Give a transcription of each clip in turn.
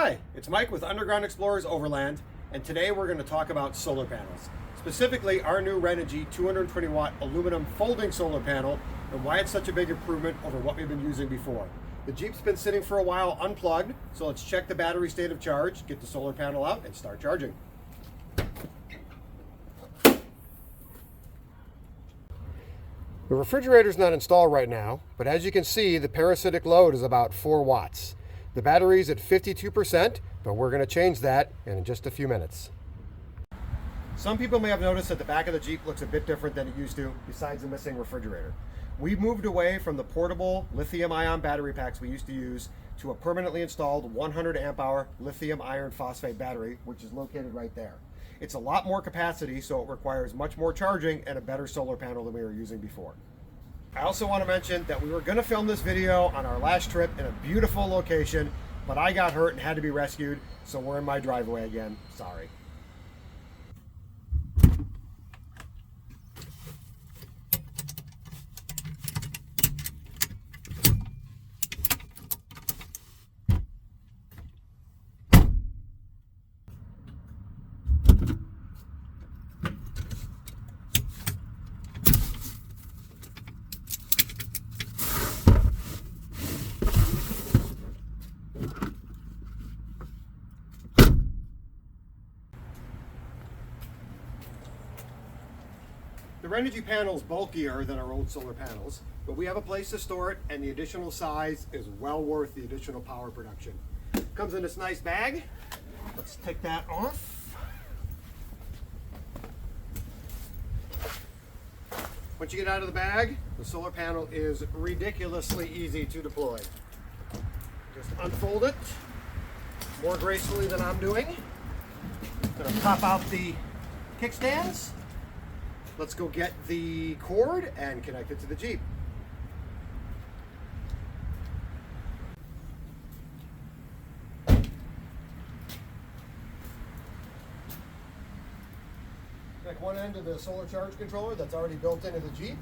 Hi, it's Mike with Underground Explorers Overland, and today we're going to talk about solar panels. Specifically, our new Renogy 220 watt aluminum folding solar panel and why it's such a big improvement over what we've been using before. The Jeep's been sitting for a while unplugged, so let's check the battery state of charge, get the solar panel out, and start charging. The refrigerator's not installed right now, but as you can see, the parasitic load is about 4 watts. The battery's at 52%, but we're going to change that in just a few minutes. Some people may have noticed that the back of the Jeep looks a bit different than it used to, besides the missing refrigerator. We've moved away from the portable lithium-ion battery packs we used to use to a permanently installed 100 amp hour lithium iron phosphate battery, which is located right there. It's a lot more capacity, so it requires much more charging and a better solar panel than we were using before. I also want to mention that we were going to film this video on our last trip in a beautiful location, but I got hurt and had to be rescued, so we're in my driveway again. Sorry. The Renogy panel is bulkier than our old solar panels, but we have a place to store it, and the additional size is well worth the additional power production. Comes in this nice bag. Let's take that off. Once you get out of the bag, the solar panel is ridiculously easy to deploy. Just unfold it more gracefully than I'm doing. Gonna pop out the kickstands. Let's go get the cord and connect it to the Jeep. Connect one end to the solar charge controller that's already built into the Jeep.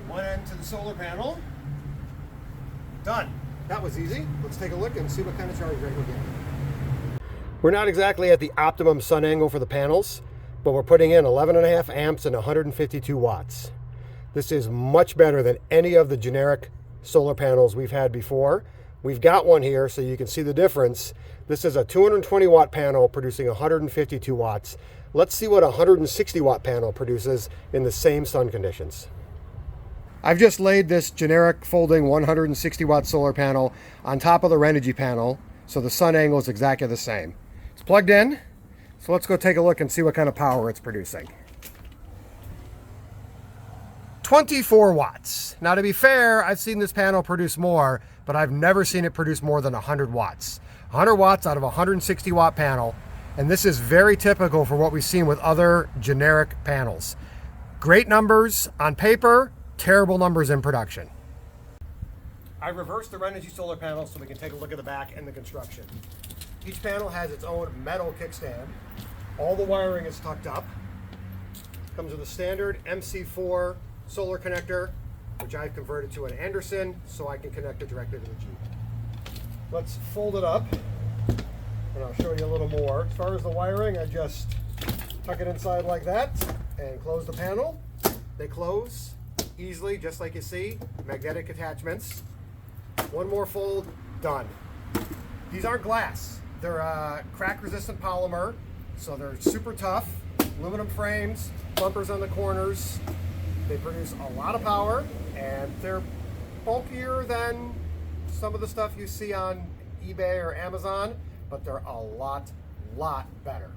One end to the solar panel. Done. That was easy. Let's take a look and see what kind of charge rate we're getting. We're not exactly at the optimum sun angle for the panels, but we're putting in 11.5 amps and 152 watts. This is much better than any of the generic solar panels we've had before. We've got one here so you can see the difference. This is a 220 watt panel producing 152 watts. Let's see what a 160 watt panel produces in the same sun conditions. I've just laid this generic folding 160 watt solar panel on top of the Renogy panel, so the sun angle is exactly the same. It's plugged in, so let's go take a look and see what kind of power it's producing. 24 watts. Now, to be fair, I've seen this panel produce more, but I've never seen it produce more than 100 watts. 100 watts out of a 160 watt panel, and this is very typical for what we've seen with other generic panels. Great numbers on paper, terrible numbers in production. I reversed the Renogy solar panel so we can take a look at the back and the construction. Each panel has its own metal kickstand. All the wiring is tucked up. Comes with a standard MC4 solar connector, which I've converted to an Anderson so I can connect it directly to the Jeep. Let's fold it up, and I'll show you a little more. As far as the wiring, I just tuck it inside like that and close the panel. They close easily, just like you see, magnetic attachments. One more fold, done. These aren't glass. They're crack-resistant polymer, so they're super tough. Aluminum frames, bumpers on the corners. They produce a lot of power, and they're bulkier than some of the stuff you see on eBay or Amazon, but they're a lot better.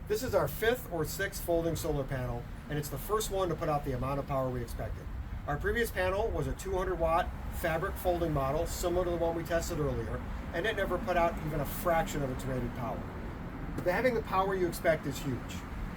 This is our 5th or 6th folding solar panel, and it's the first one to put out the amount of power we expected. Our previous panel was a 200 watt fabric folding model, similar to the one we tested earlier, and it never put out even a fraction of its rated power. But having the power you expect is huge.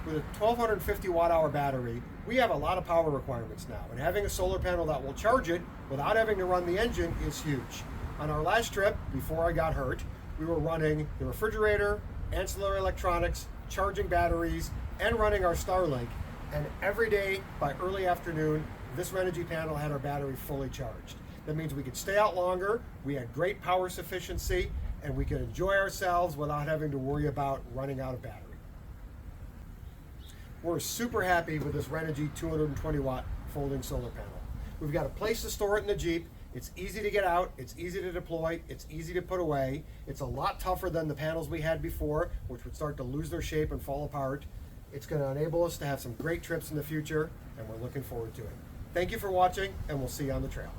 With a 1250 watt hour battery, we have a lot of power requirements now, and having a solar panel that will charge it without having to run the engine is huge. On our last trip, before I got hurt, we were running the refrigerator, ancillary electronics, charging batteries, and running our Starlink, and every day by early afternoon, this Renogy panel had our battery fully charged. That means we could stay out longer, we had great power sufficiency, and we could enjoy ourselves without having to worry about running out of battery. We're super happy with this Renogy 220 watt folding solar panel. We've got a place to store it in the Jeep. It's easy to get out, it's easy to deploy, it's easy to put away. It's a lot tougher than the panels we had before, which would start to lose their shape and fall apart. It's going to enable us to have some great trips in the future, and we're looking forward to it. Thank you for watching, and we'll see you on the trail.